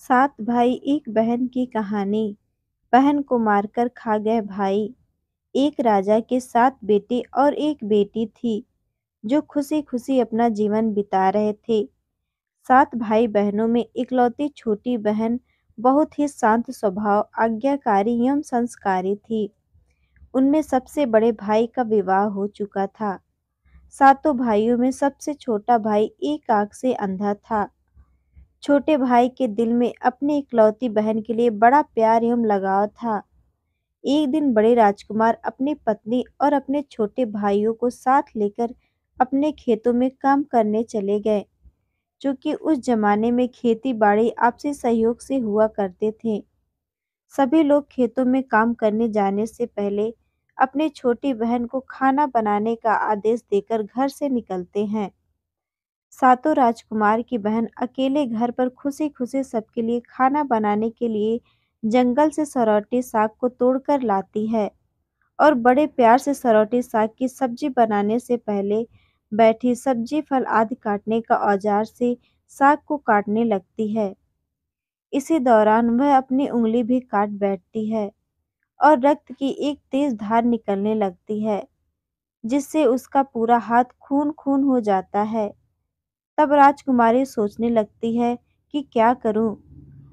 सात भाई एक बहन की कहानी। बहन को मारकर खा गए भाई। एक राजा के सात बेटे और एक बेटी थी जो खुशी खुशी अपना जीवन बिता रहे थे। सात भाई बहनों में इकलौती छोटी बहन बहुत ही शांत स्वभाव, आज्ञाकारी एवं संस्कारी थी। उनमें सबसे बड़े भाई का विवाह हो चुका था। सातों भाइयों में सबसे छोटा भाई एक आंख से अंधा था। छोटे भाई के दिल में अपनी इकलौती बहन के लिए बड़ा प्यार एवं लगाव था। एक दिन बड़े राजकुमार अपनी पत्नी और अपने छोटे भाइयों को साथ लेकर अपने खेतों में काम करने चले गए। क्योंकि उस जमाने में खेती बाड़ी आपसी सहयोग से हुआ करते थे। सभी लोग खेतों में काम करने जाने से पहले अपनी छोटी बहन को खाना बनाने का आदेश देकर घर से निकलते हैं। सातों राजकुमार की बहन अकेले घर पर खुशी खुशी सबके लिए खाना बनाने के लिए जंगल से सरौटी साग को तोड़कर लाती है और बड़े प्यार से सरौटी साग की सब्जी बनाने से पहले बैठी सब्जी फल आदि काटने का औजार से साग को काटने लगती है। इसी दौरान वह अपनी उंगली भी काट बैठती है और रक्त की एक तेज धार निकलने लगती है, जिससे उसका पूरा हाथ खून खून हो जाता है। तब राजकुमारी सोचने लगती है कि क्या करूं?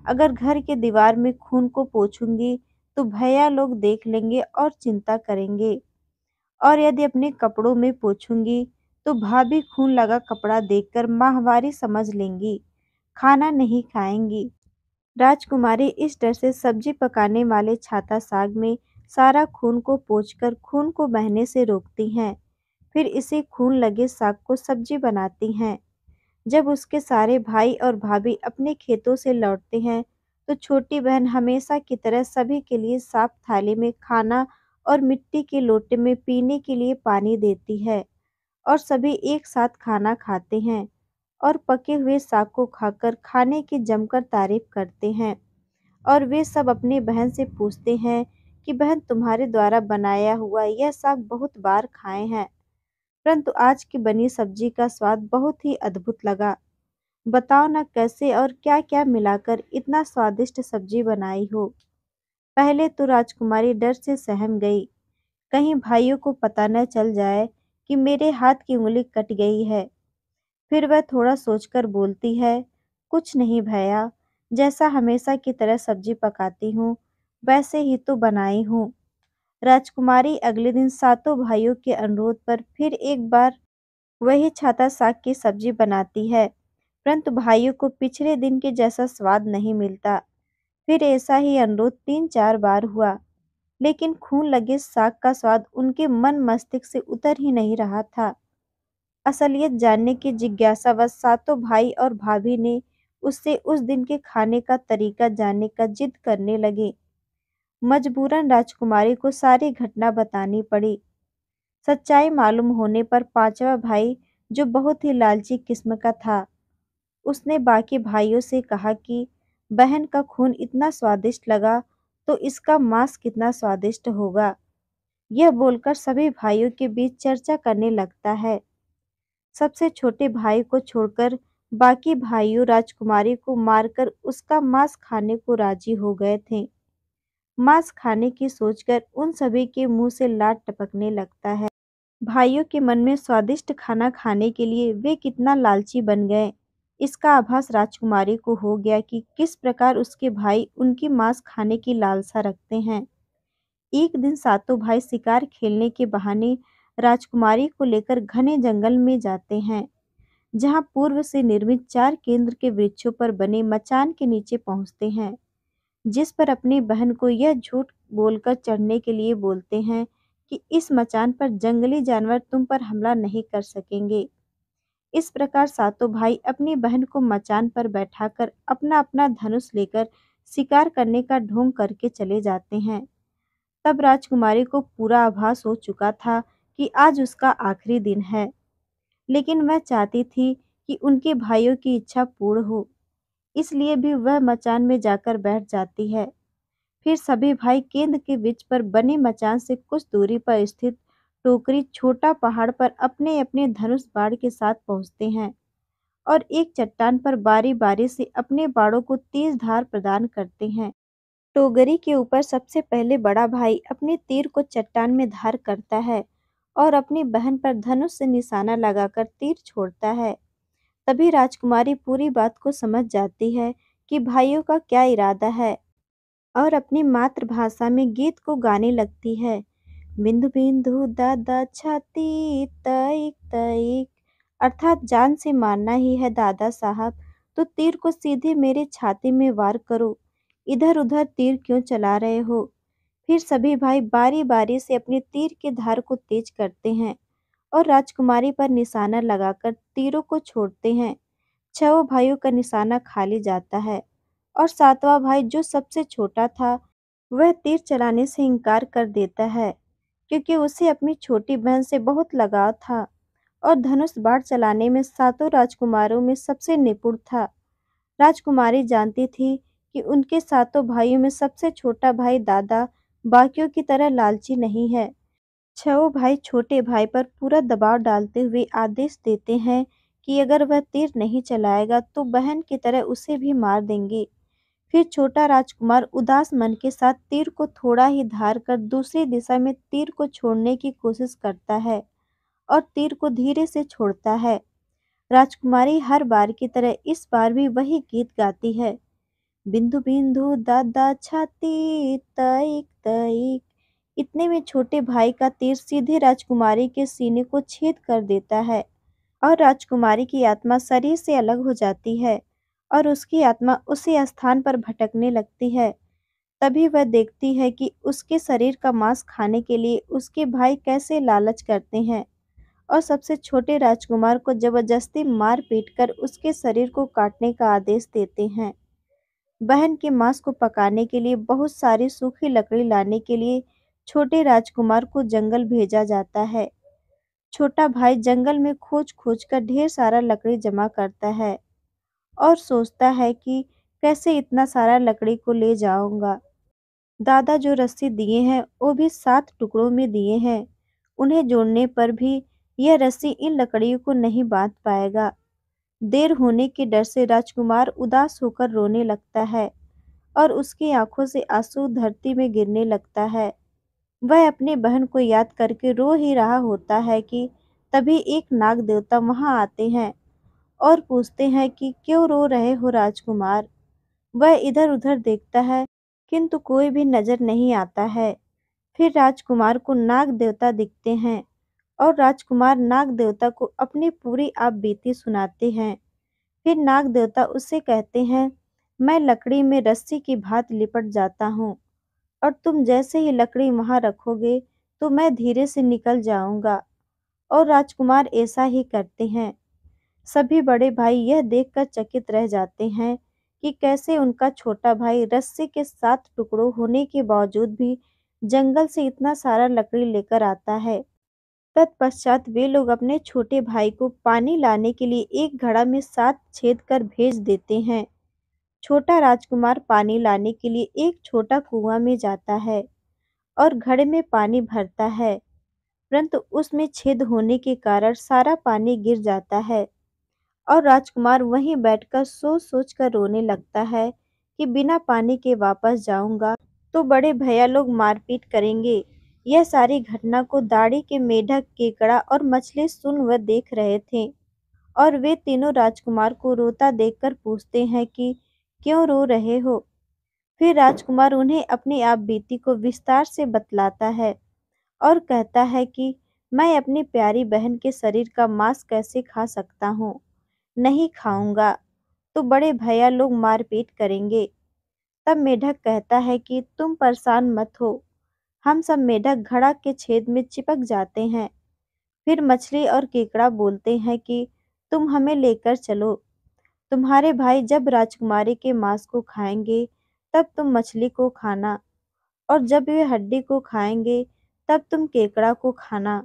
अगर घर के दीवार में खून को पोंछूंगी तो भैया लोग देख लेंगे और चिंता करेंगे, और यदि अपने कपड़ों में पोंछूंगी तो भाभी खून लगा कपड़ा देखकर माहवारी समझ लेंगी, खाना नहीं खाएंगी। राजकुमारी इस डर से सब्जी पकाने वाले छाता साग में सारा खून को पोंछकर खून को बहने से रोकती हैं। फिर इसी खून लगे साग को सब्जी बनाती हैं। जब उसके सारे भाई और भाभी अपने खेतों से लौटते हैं, तो छोटी बहन हमेशा की तरह सभी के लिए साफ थाली में खाना और मिट्टी के लोटे में पीने के लिए पानी देती है, और सभी एक साथ खाना खाते हैं और पके हुए साग को खाकर खाने की जमकर तारीफ करते हैं। और वे सब अपनी बहन से पूछते हैं कि बहन, तुम्हारे द्वारा बनाया हुआ यह साग बहुत बार खाए हैं, परंतु आज की बनी सब्जी का स्वाद बहुत ही अद्भुत लगा। बताओ ना कैसे और क्या-क्या मिलाकर इतना स्वादिष्ट सब्जी बनाई हो। पहले तो राजकुमारी डर से सहम गई, कहीं भाइयों को पता न चल जाए कि मेरे हाथ की उंगली कट गई है। फिर वह थोड़ा सोचकर बोलती है, कुछ नहीं भैया, जैसा हमेशा की तरह सब्जी पकाती हूँ, वैसे ही तो बनाई हूँ। राजकुमारी अगले दिन सातों भाइयों के अनुरोध पर फिर एक बार वही छाता साग की सब्जी बनाती है, परंतु भाइयों को पिछले दिन के जैसा स्वाद नहीं मिलता। फिर ऐसा ही अनुरोध 3-4 बार हुआ, लेकिन खून लगे साग का स्वाद उनके मन मस्तिष्क से उतर ही नहीं रहा था। असलियत जानने की जिज्ञासावश सातों भाई और भाभी ने उससे उस दिन के खाने का तरीका जानने का जिद करने लगे। मजबूरन राजकुमारी को सारी घटना बतानी पड़ी। सच्चाई मालूम होने पर पांचवा भाई, जो बहुत ही लालची किस्म का था, उसने बाकी भाइयों से कहा कि बहन का खून इतना स्वादिष्ट लगा तो इसका मांस कितना स्वादिष्ट होगा। यह बोलकर सभी भाइयों के बीच चर्चा करने लगता है। सबसे छोटे भाई को छोड़कर बाकी भाइयों राजकुमारी को मारकर उसका मांस खाने को राजी हो गए थे। मांस खाने की सोचकर उन सभी के मुंह से लार टपकने लगता है। भाइयों के मन में स्वादिष्ट खाना खाने के लिए वे कितना लालची बन गए, इसका आभास राजकुमारी को हो गया कि किस प्रकार उसके भाई उनकी मांस खाने की लालसा रखते हैं। एक दिन सातों भाई शिकार खेलने के बहाने राजकुमारी को लेकर घने जंगल में जाते हैं, जहां पूर्व से निर्मित 4 केंद्र के वृक्षों पर बने मचान के नीचे पहुंचते हैं, जिस पर अपनी बहन को यह झूठ बोलकर चढ़ने के लिए बोलते हैं कि इस मचान पर जंगली जानवर तुम पर हमला नहीं कर सकेंगे। इस प्रकार सातों भाई अपनी बहन को मचान पर बैठाकर अपना अपना धनुष लेकर शिकार करने का ढोंग करके चले जाते हैं। तब राजकुमारी को पूरा आभास हो चुका था कि आज उसका आखिरी दिन है, लेकिन वह चाहती थी कि उनके भाइयों की इच्छा पूर्ण हो, इसलिए भी वह मचान में जाकर बैठ जाती है। फिर सभी भाई केंद्र के वृक्ष पर बने मचान से कुछ दूरी पर स्थित टोकरी छोटा पहाड़ पर अपने अपने धनुष बाण के साथ पहुंचते हैं और एक चट्टान पर बारी बारी से अपने बाड़ों को तेज धार प्रदान करते हैं। टोगरी के ऊपर सबसे पहले बड़ा भाई अपने तीर को चट्टान में धार करता है और अपनी बहन पर धनुष से निशाना लगाकर तीर छोड़ता है। तभी राजकुमारी पूरी बात को समझ जाती है कि भाइयों का क्या इरादा है और अपनी मातृभाषा में गीत को गाने लगती है। बिंदु बिंदु दादा छाती तइक तइक, अर्थात जान से मारना ही है दादा साहब तो तीर को सीधे मेरे छाती में वार करो, इधर उधर तीर क्यों चला रहे हो। फिर सभी भाई बारी बारी से अपने तीर की धार को तेज करते हैं और राजकुमारी पर निशाना लगाकर तीरों को छोड़ते हैं। छहों भाइयों का निशाना खाली जाता है और सातवां भाई जो सबसे छोटा था वह तीर चलाने से इनकार कर देता है क्योंकि उसे अपनी छोटी बहन से बहुत लगाव था और धनुष बाण चलाने में सातों राजकुमारों में सबसे निपुण था। राजकुमारी जानती थी कि उनके सातों भाइयों में सबसे छोटा भाई दादा बाकियों की तरह लालची नहीं है। छहों भाई छोटे भाई पर पूरा दबाव डालते हुए आदेश देते हैं कि अगर वह तीर नहीं चलाएगा तो बहन की तरह उसे भी मार देंगे। फिर छोटा राजकुमार उदास मन के साथ तीर को थोड़ा ही धार कर दूसरी दिशा में तीर को छोड़ने की कोशिश करता है और तीर को धीरे से छोड़ता है। राजकुमारी हर बार की तरह इस बार भी वही गीत गाती है। बिंदु बिंदु दादा छाती तइक तइक। इतने में छोटे भाई का तीर सीधे राजकुमारी के सीने को छेद कर देता है और राजकुमारी की आत्मा शरीर से अलग हो जाती है और उसकी आत्मा उसी स्थान पर भटकने लगती है। तभी वह देखती है कि उसके शरीर का मांस खाने के लिए उसके भाई कैसे लालच करते हैं और सबसे छोटे राजकुमार को जबरदस्ती मार पीट कर उसके शरीर को काटने का आदेश देते हैं। बहन के मांस को पकाने के लिए बहुत सारी सूखी लकड़ी लाने के लिए छोटे राजकुमार को जंगल भेजा जाता है। छोटा भाई जंगल में खोज खोज कर ढेर सारा लकड़ी जमा करता है और सोचता है कि कैसे इतना सारा लकड़ी को ले जाऊंगा। दादा जो रस्सी दिए हैं वो भी 7 टुकड़ों में दिए हैं। उन्हें जोड़ने पर भी यह रस्सी इन लकड़ियों को नहीं बांध पाएगा। देर होने के डर से राजकुमार उदास होकर रोने लगता है और उसकी आंखों से आंसू धरती में गिरने लगता है। वह अपनी बहन को याद करके रो ही रहा होता है कि तभी एक नाग देवता वहां आते हैं और पूछते हैं कि क्यों रो रहे हो राजकुमार। वह इधर उधर देखता है किंतु कोई भी नजर नहीं आता है। फिर राजकुमार को नाग देवता दिखते हैं और राजकुमार नाग देवता को अपनी पूरी आप बीती सुनाते हैं। फिर नाग देवता उससे कहते हैं, मैं लकड़ी में रस्सी की भांति लिपट जाता हूँ और तुम जैसे ही लकड़ी वहां रखोगे तो मैं धीरे से निकल जाऊंगा। और राजकुमार ऐसा ही करते हैं। सभी बड़े भाई यह देखकर चकित रह जाते हैं कि कैसे उनका छोटा भाई रस्सी के 7 टुकड़ों होने के बावजूद भी जंगल से इतना सारा लकड़ी लेकर आता है। तत्पश्चात वे लोग अपने छोटे भाई को पानी लाने के लिए एक घड़ा में 7 छेद कर भेज देते हैं। छोटा राजकुमार पानी लाने के लिए एक छोटा कुआं में जाता है और घड़े में पानी भरता है, परंतु उसमें छेद होने के कारण सारा पानी गिर जाता है और राजकुमार वहीं बैठकर सोच सोच कर रोने लगता है कि बिना पानी के वापस जाऊंगा तो बड़े भैया लोग मारपीट करेंगे। यह सारी घटना को दाढ़ी के मेढक, केकड़ा और मछली सुन व देख रहे थे और वे तीनों राजकुमार को रोता देखकर पूछते हैं कि क्यों रो रहे हो। फिर राजकुमार उन्हें अपनी आप बीती को विस्तार से बतलाता है और कहता है कि मैं अपनी प्यारी बहन के शरीर का मांस कैसे खा सकता हूँ, नहीं खाऊंगा तो बड़े भैया लोग मारपीट करेंगे। तब मेढक कहता है कि तुम परेशान मत हो, हम सब मेढक घड़ा के छेद में चिपक जाते हैं। फिर मछली और केकड़ा बोलते हैं कि तुम हमें लेकर चलो, तुम्हारे भाई जब राजकुमारी के मांस को खाएंगे तब तुम मछली को खाना और जब वे हड्डी को खाएंगे तब तुम केकड़ा को खाना।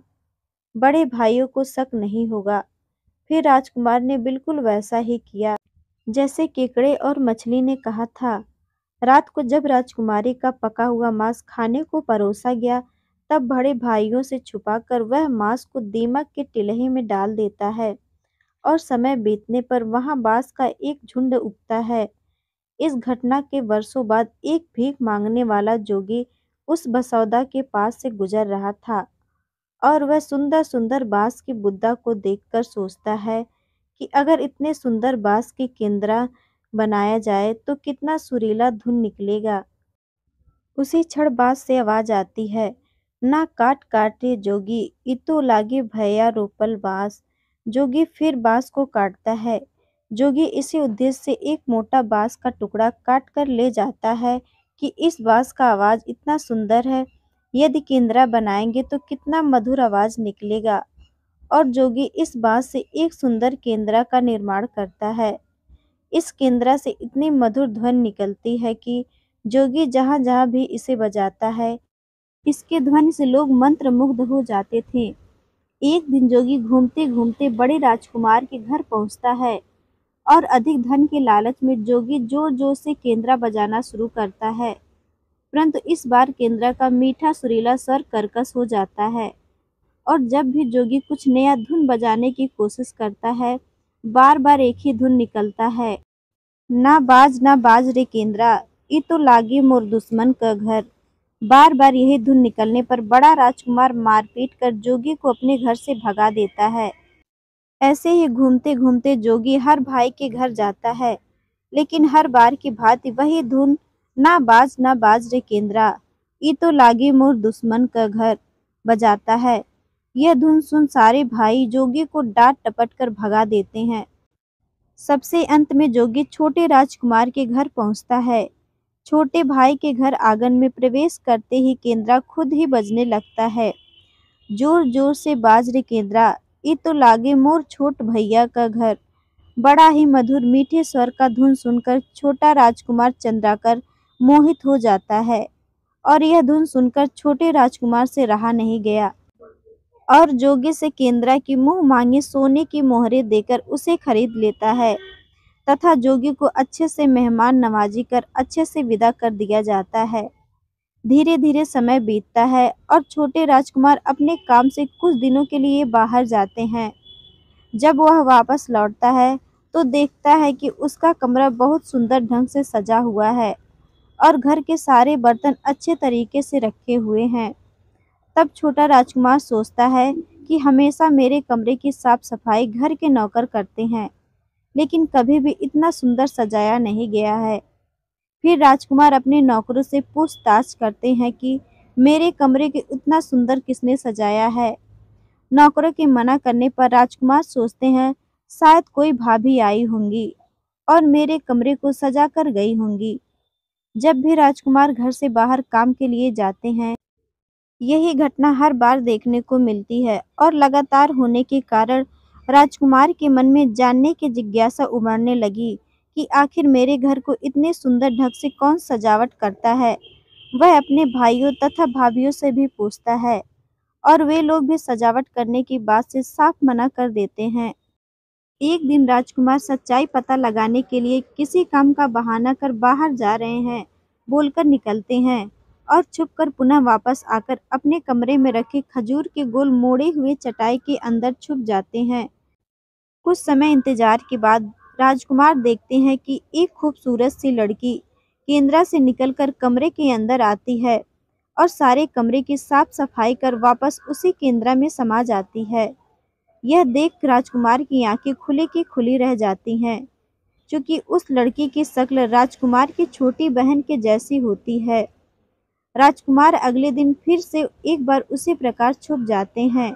बड़े भाइयों को शक नहीं होगा। फिर राजकुमार ने बिल्कुल वैसा ही किया जैसे केकड़े और मछली ने कहा था। रात को जब राजकुमारी का पका हुआ मांस खाने को परोसा गया तब बड़े भाइयों से छुपाकर वह मांस को दीमक के टिलहे में डाल देता है और समय बीतने पर वहां बांस का एक झुंड उगता है। इस घटना के वर्षों बाद एक भीख मांगने वाला जोगी उस बसौदा के पास से गुजर रहा था और वह सुंदर सुंदर बांस की बुद्धा को देखकर सोचता है कि अगर इतने सुंदर बांस की केंद्रा बनाया जाए तो कितना सुरीला धुन निकलेगा। उसी क्षण बांस से आवाज आती है, ना काट काटे जोगी, इतो लागे भैया रोपल बांस। जोगी फिर बांस को काटता है। जोगी इसी उद्देश्य से एक मोटा बांस का टुकड़ा काट कर ले जाता है कि इस बांस का आवाज इतना सुंदर है, यदि केंद्रा बनाएंगे तो कितना मधुर आवाज निकलेगा। और जोगी इस बांस से एक सुंदर केंद्रा का निर्माण करता है। इस केंद्रा से इतनी मधुर ध्वनि निकलती है कि जोगी जहाँ जहाँ भी इसे बजाता है, इसके ध्वनि से लोग मंत्रमुग्ध हो जाते थे। एक दिन जोगी घूमते घूमते बड़े राजकुमार के घर पहुंचता है और अधिक धन के लालच में जोगी जोर जोर से केंद्रा बजाना शुरू करता है। परंतु इस बार केंद्रा का मीठा सुरीला स्वर कर्कश हो जाता है और जब भी जोगी कुछ नया धुन बजाने की कोशिश करता है, बार बार एक ही धुन निकलता है, ना बाज रे केंद्रा, ई तो लागे मोर दुश्मन का घर। बार बार यही धुन निकलने पर बड़ा राजकुमार मारपीट कर जोगी को अपने घर से भगा देता है। ऐसे ही घूमते घूमते जोगी हर भाई के घर जाता है, लेकिन हर बार की भांति वही धुन, ना बाज रे केंद्रा, ई तो लागे मोर दुश्मन का घर, बजाता है। यह धुन सुन सारे भाई जोगी को डांट टपट कर भगा देते हैं। सबसे अंत में जोगी छोटे राजकुमार के घर पहुंचता है। छोटे भाई के घर आंगन में प्रवेश करते ही केंद्रा खुद ही बजने लगता है, जोर जोर से बाज रे केंद्रा, ई तो लागे मोर छोट भैया का घर। बड़ा ही मधुर मीठे स्वर का धुन सुनकर छोटा राजकुमार चंद्राकर मोहित हो जाता है और यह धुन सुनकर छोटे राजकुमार से रहा नहीं गया और जोगी से केंद्रा की मुंह मांगी सोने की मोहरें देकर उसे खरीद लेता है तथा जोगी को अच्छे से मेहमान नवाजी कर अच्छे से विदा कर दिया जाता है। धीरे धीरे समय बीतता है और छोटे राजकुमार अपने काम से कुछ दिनों के लिए बाहर जाते हैं। जब वह वापस लौटता है तो देखता है कि उसका कमरा बहुत सुंदर ढंग से सजा हुआ है और घर के सारे बर्तन अच्छे तरीके से रखे हुए हैं। तब छोटा राजकुमार सोचता है कि हमेशा मेरे कमरे की साफ सफाई घर के नौकर करते हैं, लेकिन कभी भी इतना सुंदर सजाया नहीं गया है। फिर राजकुमार अपने नौकरों से पूछताछ करते हैं कि मेरे कमरे को इतना सुंदर किसने सजाया है। नौकरों के मना करने पर राजकुमार सोचते हैं शायद कोई भाभी आई होंगी और मेरे कमरे को सजा कर गई होंगी। जब भी राजकुमार घर से बाहर काम के लिए जाते हैं, यही घटना हर बार देखने को मिलती है और लगातार होने के कारण राजकुमार के मन में जानने की जिज्ञासा उमड़ने लगी कि आखिर मेरे घर को इतने सुंदर ढंग से कौन सजावट करता है। वह अपने भाइयों तथा भाभियों से भी पूछता है और वे लोग भी सजावट करने की बात से साफ मना कर देते हैं। एक दिन राजकुमार सच्चाई पता लगाने के लिए किसी काम का बहाना कर बाहर जा रहे हैं, बोलकर निकलते हैं और छुपकर पुनः वापस आकर अपने कमरे में रखे खजूर के गोल मोड़े हुए चटाई के अंदर छुप जाते हैं। कुछ समय इंतजार के बाद राजकुमार देखते हैं कि एक खूबसूरत सी लड़की केंद्रा से निकलकर कमरे के अंदर आती है और सारे कमरे की साफ सफाई कर वापस उसी केंद्रा में समा जाती है। यह देख राजकुमार की आंखें खुली की खुली रह जाती हैं, क्योंकि उस लड़की की शक्ल राजकुमार की छोटी बहन के जैसी होती है। राजकुमार अगले दिन फिर से एक बार उसी प्रकार छुप जाते हैं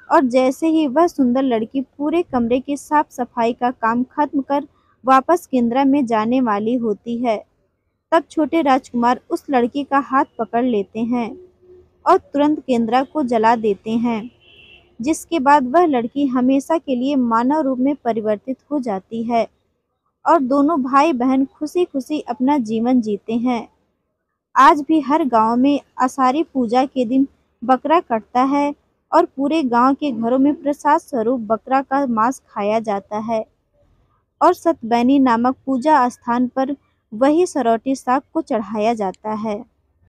और जैसे ही वह सुंदर लड़की पूरे कमरे की साफ सफाई का काम खत्म कर वापस केंद्रा में जाने वाली होती है, तब छोटे राजकुमार उस लड़की का हाथ पकड़ लेते हैं और तुरंत केंद्रा को जला देते हैं, जिसके बाद वह लड़की हमेशा के लिए मानव रूप में परिवर्तित हो जाती है और दोनों भाई बहन खुशी खुशी अपना जीवन जीते हैं। आज भी हर गांव में आषाढ़ी पूजा के दिन बकरा कटता है और पूरे गांव के घरों में प्रसाद स्वरूप बकरा का मांस खाया जाता है और सतबैनी नामक पूजा स्थान पर वही सरौटी साग को चढ़ाया जाता है।